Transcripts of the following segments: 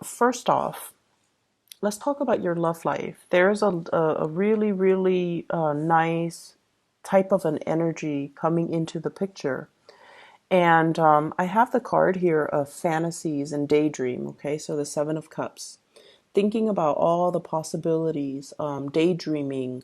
First off, let's talk about your love life. There's a really, really nice type of an energy coming into the picture. And I have the card here of fantasies and daydream. Okay, so the Seven of Cups. Thinking about all the possibilities, daydreaming,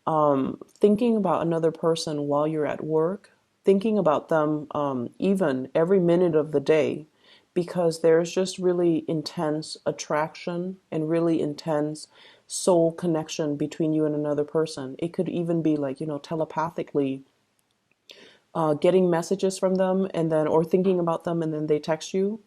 thinking about another person while you're at work, thinking about them even every minute of the day, because there's just really intense attraction and really intense soul connection between you and another person. It could even be like, telepathically getting messages from them and then, or thinking about them and then they text you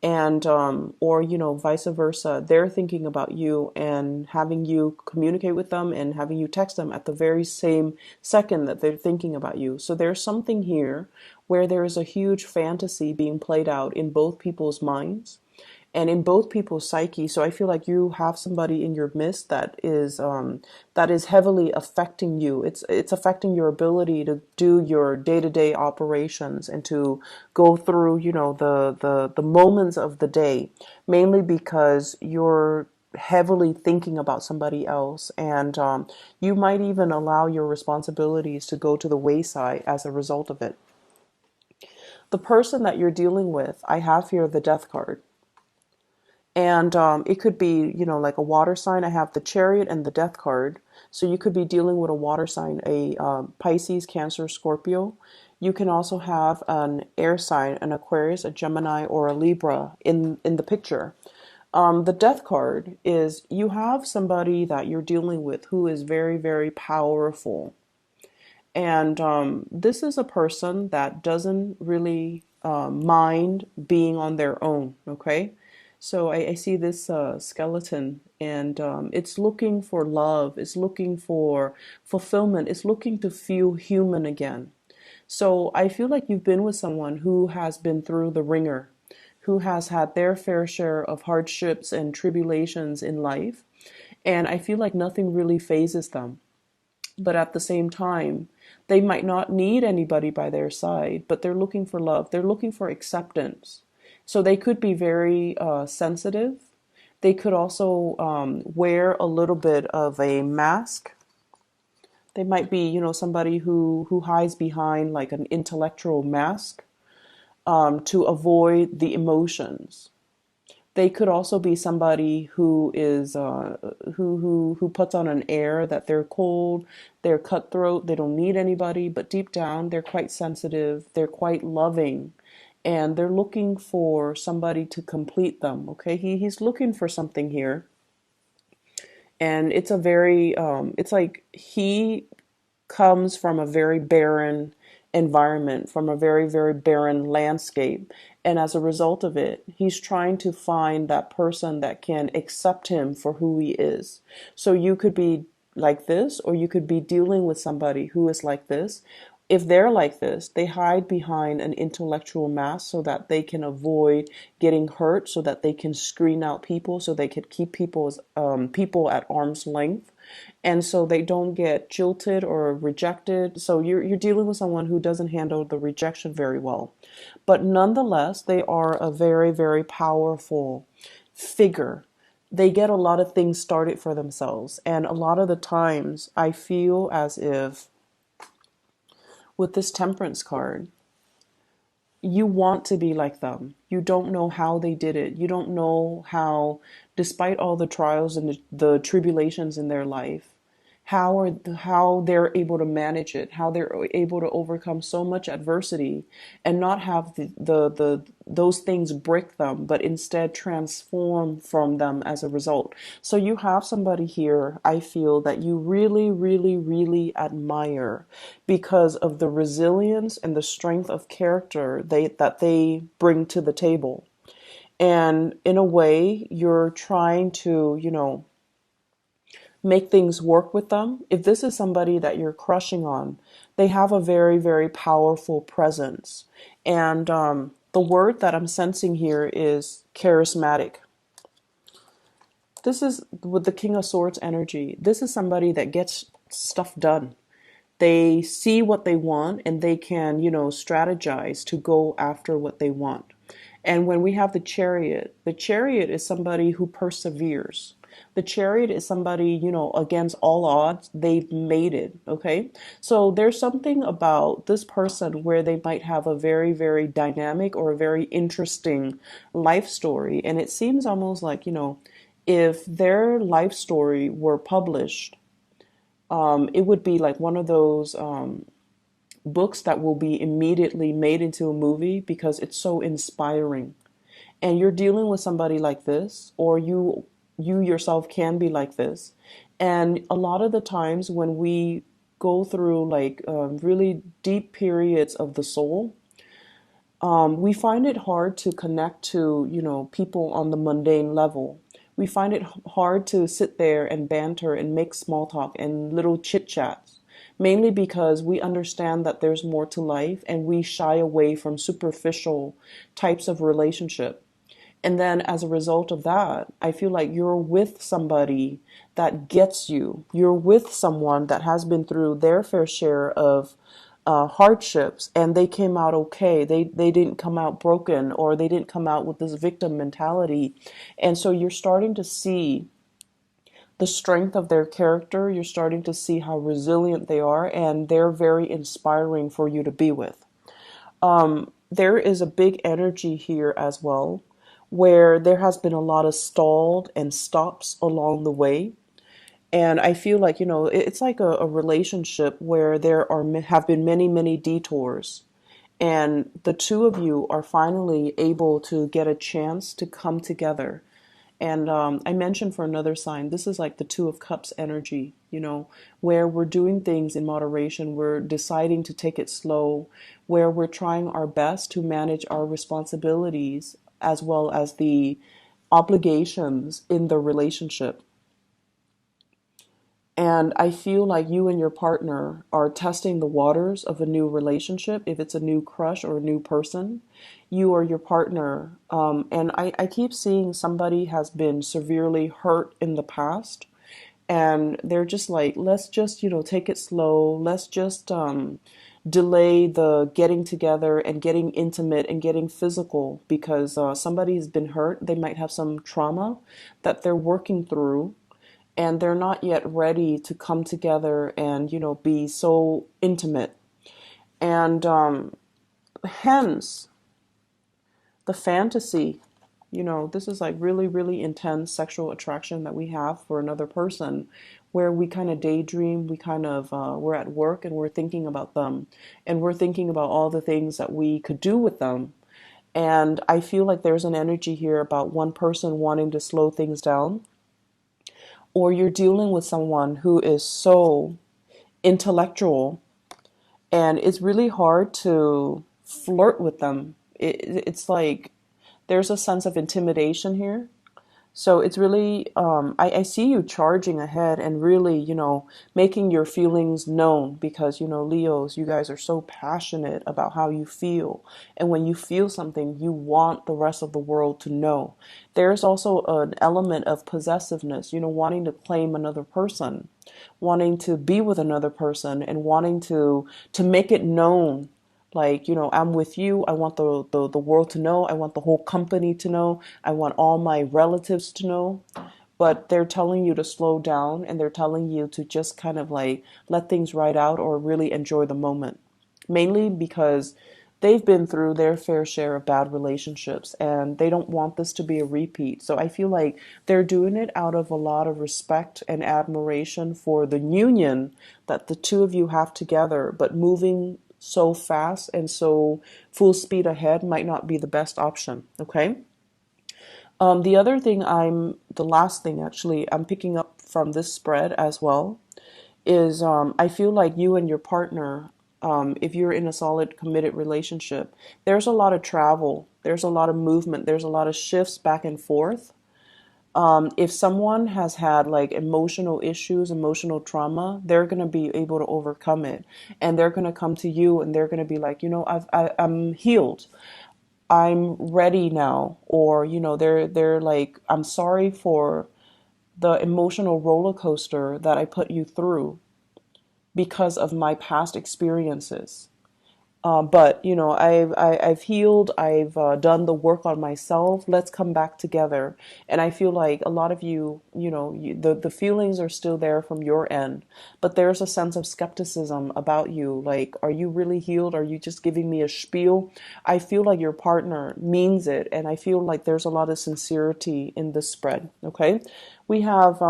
and or vice versa, they're thinking about you and having you communicate with them and having you text them at the very same second that they're thinking about you. So there's something here where there is a huge fantasy being played out in both people's minds and in both people's psyche. So I feel like you have somebody in your midst that is heavily affecting you. It's affecting your ability to do your day-to-day operations and to go through, the moments of the day, mainly because you're heavily thinking about somebody else, and you might even allow your responsibilities to go to the wayside as a result of it. The person that you're dealing with, I have here the Death card. And it could be, like a water sign. I have the Chariot and the Death card. So you could be dealing with a water sign, a Pisces, Cancer, Scorpio. You can also have an air sign, an Aquarius, a Gemini, or a Libra in the picture. The Death card is you have somebody that you're dealing with who is very, very powerful. And this is a person that doesn't really mind being on their own, okay? So I see this skeleton, and it's looking for love, it's looking for fulfillment, it's looking to feel human again. So I feel like you've been with someone who has been through the ringer, who has had their fair share of hardships and tribulations in life. And I feel like nothing really phases them. But at the same time, they might not need anybody by their side, but they're looking for love. They're looking for acceptance. So they could be very sensitive. They could also wear a little bit of a mask. They might be, somebody who hides behind like an intellectual mask to avoid the emotions. They could also be somebody who is who puts on an air that they're cold, they're cutthroat, they don't need anybody, but deep down they're quite sensitive, they're quite loving, and they're looking for somebody to complete them. Okay, he's looking for something here, and it's a very it's like he comes from a very barren environment, from a very, very barren landscape. And as a result of it, he's trying to find that person that can accept him for who he is. So you could be like this, or you could be dealing with somebody who is like this. If they're like this, they hide behind an intellectual mask so that they can avoid getting hurt, so that they can screen out people, so they can keep people at arm's length, and so they don't get jilted or rejected. So you're dealing with someone who doesn't handle the rejection very well, but nonetheless they are a very, very powerful figure. They get a lot of things started for themselves, and a lot of the times I feel as if with this Temperance card, you want to be like them. You don't know how they did it. You don't know how, despite all the trials and the tribulations in their life, how they're able to manage it, how they're able to overcome so much adversity and not have the those things break them, but instead transform from them as a result. So you have somebody here, I feel, that you really, really, really admire because of the resilience and the strength of character that they bring to the table. And in a way, you're trying to, make things work with them. If this is somebody that you're crushing on, they have a very, very powerful presence. And the word that I'm sensing here is charismatic. This is with the King of Swords energy. This is somebody that gets stuff done. They see what they want and they can, strategize to go after what they want. And when we have the chariot is somebody who perseveres. The chariot is somebody, against all odds, they've made it. Okay. So there's something about this person where they might have a very, very dynamic or a very interesting life story. And it seems almost like, if their life story were published, it would be like one of those books that will be immediately made into a movie because it's so inspiring. And you're dealing with somebody like this, or you yourself can be like this. And a lot of the times when we go through like really deep periods of the soul, we find it hard to connect to, people on the mundane level. We find it hard to sit there and banter and make small talk and little chit chats, mainly because we understand that there's more to life and we shy away from superficial types of relationship. And then as a result of that, I feel like you're with somebody that gets you. You're with someone that has been through their fair share of hardships and they came out okay. They didn't come out broken, or they didn't come out with this victim mentality. And so you're starting to see the strength of their character. You're starting to see how resilient they are, and they're very inspiring for you to be with. There is a big energy here as well, where there has been a lot of stalled and stops along the way. And I feel like, it's like a relationship where there have been many, many detours. And the two of you are finally able to get a chance to come together. And I mentioned for another sign, this is like the Two of Cups energy, where we're doing things in moderation. We're deciding to take it slow, where we're trying our best to manage our responsibilities as well as the obligations in the relationship. And I feel like you and your partner are testing the waters of a new relationship. If it's a new crush or a new person, you or your partner. And I keep seeing somebody has been severely hurt in the past. And they're just like, let's just, take it slow. Let's just delay the getting together and getting intimate and getting physical because somebody's been hurt. They might have some trauma that they're working through, and they're not yet ready to come together and be so intimate. And hence the fantasy, this is like really, really intense sexual attraction that we have for another person, where we kind of daydream. We kind of we're at work and we're thinking about them, and we're thinking about all the things that we could do with them. And I feel like there's an energy here about one person wanting to slow things down, or you're dealing with someone who is so intellectual, and it's really hard to flirt with them. It's like there's a sense of intimidation here. So it's really, I see you charging ahead and really, making your feelings known because, Leos, you guys are so passionate about how you feel. And when you feel something, you want the rest of the world to know. There's also an element of possessiveness, wanting to claim another person, wanting to be with another person, and wanting to make it known, like, I'm with you. I want the world to know. I want the whole company to know. I want all my relatives to know. But they're telling you to slow down, and they're telling you to just kind of like let things ride out or really enjoy the moment. Mainly because they've been through their fair share of bad relationships and they don't want this to be a repeat. So I feel like they're doing it out of a lot of respect and admiration for the union that the two of you have together, but moving so fast and so full speed ahead might not be the best option. Okay. The last thing actually, I'm picking up from this spread as well is I feel like you and your partner, if you're in a solid, committed relationship, there's a lot of travel, there's a lot of movement, there's a lot of shifts back and forth. If someone has had like emotional issues, emotional trauma, they're going to be able to overcome it. And they're going to come to you and they're going to be like, I'm healed. I'm ready now. Or, they're like, I'm sorry for the emotional roller coaster that I put you through because of my past experiences. But you know, I've healed. I've done the work on myself. Let's come back together. And I feel like a lot of you, you know, the feelings are still there from your end, but there's a sense of skepticism about you. Like, are you really healed? Are you just giving me a spiel? I feel like your partner means it, and I feel like there's a lot of sincerity in this spread. Okay, we have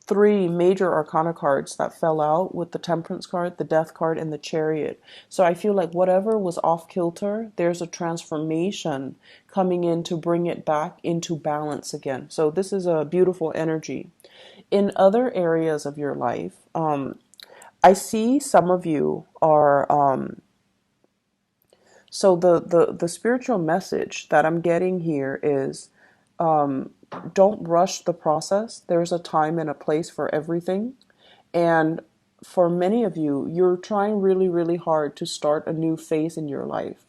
three major arcana cards that fell out with the Temperance card, the Death card, and the Chariot. So I feel like whatever was off kilter, there's a transformation coming in to bring it back into balance again. So this is a beautiful energy. In other areas of your life, I see some of you are so the spiritual message that I'm getting here is don't rush the process. There's a time and a place for everything. And for many of you, you're trying really, really hard to start a new phase in your life.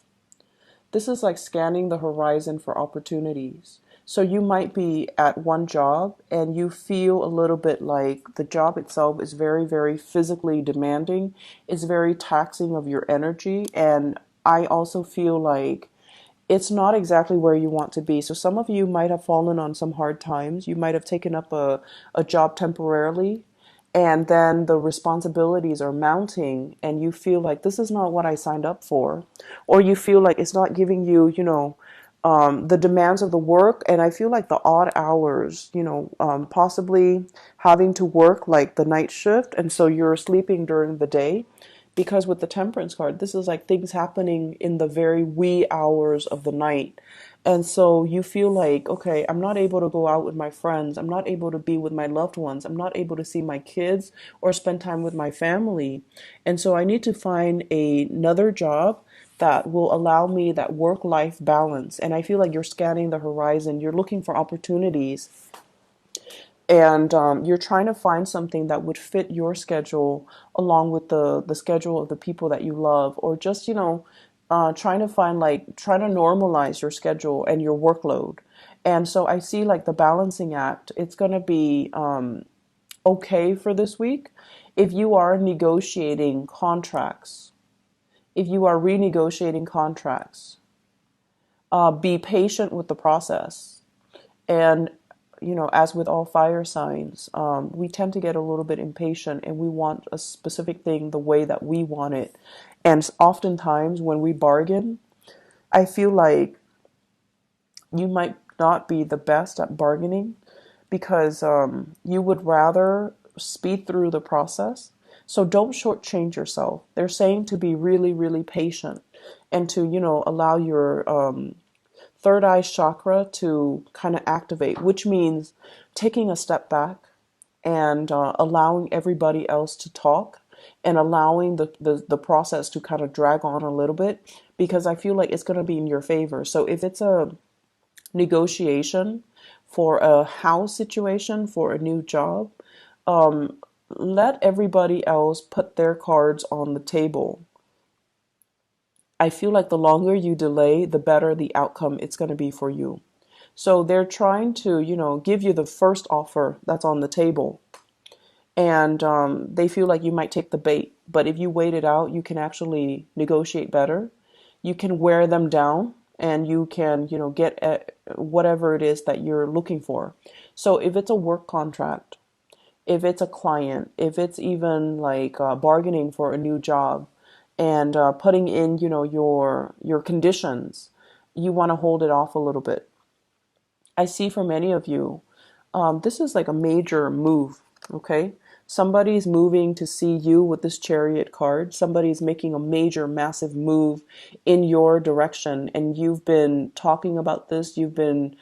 This is like scanning the horizon for opportunities. So you might be at one job and you feel a little bit like the job itself is very, very physically demanding. It's very taxing of your energy. And I also feel like it's not exactly where you want to be. So some of you might have fallen on some hard times. You might have taken up a job temporarily, and then the responsibilities are mounting and you feel like this is not what I signed up for, or you feel like it's not giving you, you know, the demands of the work. And I feel like the odd hours, you know, possibly having to work like the night shift, and so you're sleeping during the day. Because with the Temperance card, this is like things happening in the very wee hours of the night. And so you feel like, okay, I'm not able to go out with my friends. I'm not able to be with my loved ones. I'm not able to see my kids or spend time with my family. And so I need to find another job that will allow me that work-life balance. And I feel like you're scanning the horizon. You're looking for opportunities, and you're trying to find something that would fit your schedule along with the schedule of the people that you love, or just, you know, trying to find, like, trying to normalize your schedule and your workload. And so I see like the balancing act. It's going to be okay for this week. If you are negotiating contracts, if you are renegotiating contracts, be patient with the process. And, you know, as with all fire signs, we tend to get a little bit impatient and we want a specific thing the way that we want it. And oftentimes when we bargain, I feel like you might not be the best at bargaining because you would rather speed through the process. So don't shortchange yourself. They're saying to be really, really patient and to, you know, allow your third eye chakra to kind of activate, which means taking a step back and allowing everybody else to talk and allowing the process to kind of drag on a little bit, because I feel like it's going to be in your favor. So if it's a negotiation for a house situation, for a new job, let everybody else put their cards on the table. I feel like the longer you delay, the better the outcome it's going to be for you. So they're trying to, you know, give you the first offer that's on the table. And they feel like you might take the bait. But if you wait it out, you can actually negotiate better. You can wear them down and you can, you know, get at whatever it is that you're looking for. So if it's a work contract, if it's a client, if it's even like bargaining for a new job and putting in, you know, your conditions, you want to hold it off a little bit. I see for many of you, this is like a major move, okay? Somebody's moving to see you with this Chariot card. Somebody's making a major, massive move in your direction, and you've been talking about this. You've been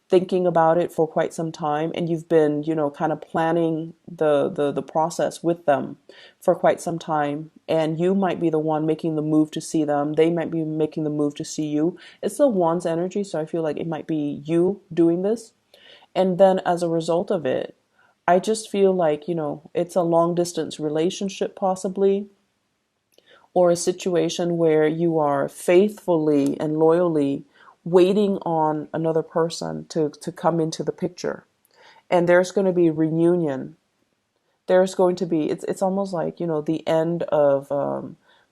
thinking about it for quite some time, and you've been, you know, kind of planning the process with them for quite some time. And you might be the one making the move to see them. They might be making the move to see you. It's the one's energy, so I feel like it might be you doing this. And then as a result of it, I just feel like, you know, it's a long distance relationship possibly, or a situation where you are faithfully and loyally waiting on another person to come into the picture. And there's going to be reunion. There's going to be, it's almost like, you know, the end of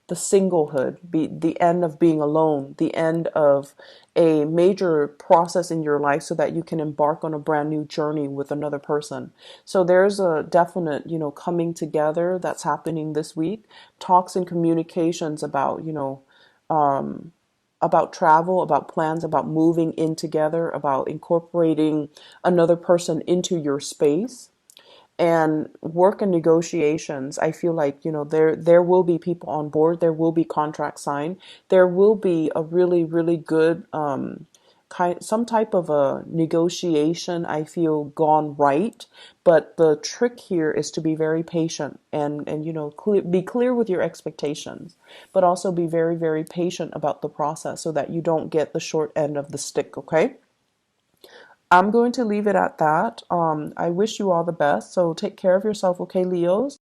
the singlehood, be the end of being alone, the end of a major process in your life so that you can embark on a brand new journey with another person. So there's a definite, coming together that's happening this week. Talks and communications about, about travel, about plans, about moving in together, about incorporating another person into your space and work and negotiations. I feel like, there will be people on board, there will be contracts signed, there will be a really, really good some type of a negotiation, I feel, gone right. But the trick here is to be very patient and be clear with your expectations, but also be very, very patient about the process so that you don't get the short end of the stick, okay? I'm going to leave it at that. I wish you all the best. So take care of yourself, okay, Leos?